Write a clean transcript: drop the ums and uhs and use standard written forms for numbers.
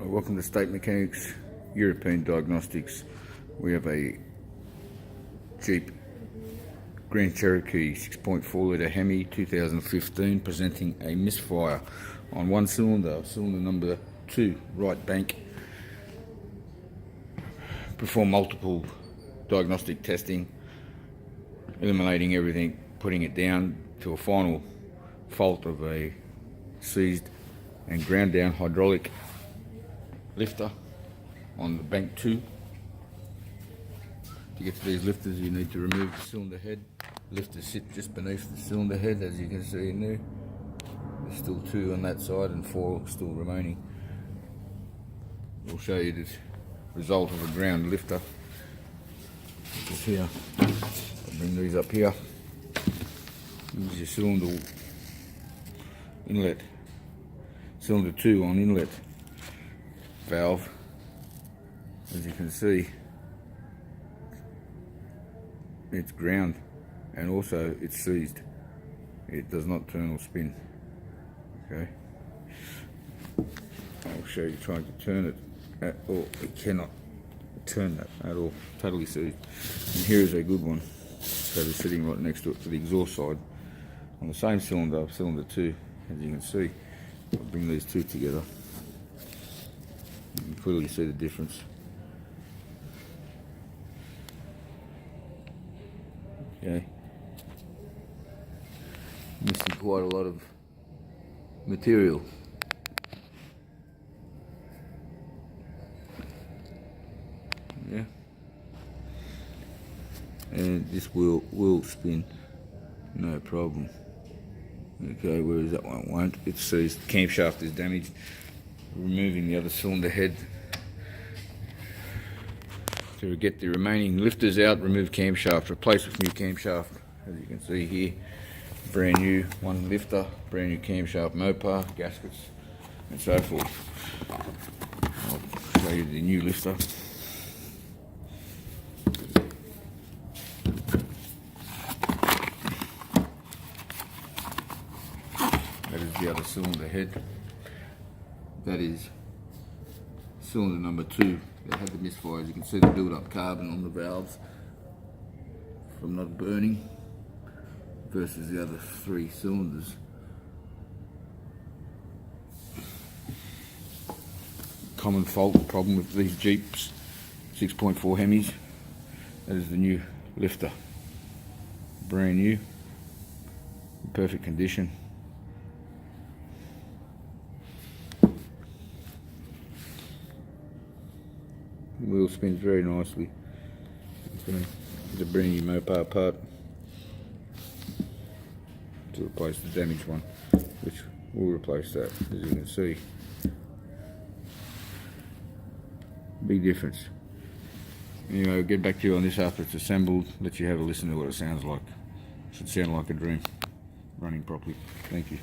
Welcome to State Mechanics European Diagnostics. We have a Jeep Grand Cherokee 6.4 litre Hemi 2015 presenting a misfire on one cylinder number 2 right bank. Perform multiple diagnostic testing, eliminating everything, putting it down to a final fault of a seized and ground down hydraulic lifter on the bank 2. To get to these lifters, you need to remove the cylinder head. Lifters sit just beneath the cylinder head, as you can see in there. There's still 2 on that side and 4 still remaining. We'll show you the result of a ground lifter, which is here. I'll bring these up here. Use your cylinder inlet, cylinder 2 on inlet valve. As you can see, it's ground and also it's seized. It does not turn or spin. Okay, I'll show you trying to turn it at all. It cannot turn that at all, totally seized. And here is a good one. So they're sitting right next to it for the exhaust side on the same cylinder, cylinder 2. As you can see, I'll bring these 2 together. You can clearly see the difference. Okay, missing quite a lot of material. Yeah, and this will spin, no problem. Okay, whereas that one won't. It's seized. Camshaft is damaged. Removing the other cylinder head to get the remaining lifters out. Remove camshaft, replace with new camshaft. As you can see here, brand new one lifter, brand new camshaft, Mopar, gaskets, and so forth. I'll show you the new lifter. That is the other cylinder head. That is cylinder number 2 that had the misfire. As you can see, the build-up carbon on the valves from not burning versus the other 3 cylinders. Common fault problem with these Jeeps 6.4 Hemis. That is the new lifter, brand new, in perfect condition. The wheel spins very nicely. It's a brand new Mopar part to replace the damaged one, which will replace that. As you can see, big difference. Anyway, I'll get back to you on this after it's assembled, let you have a listen to what it sounds like. It should sound like a dream, running properly. Thank you.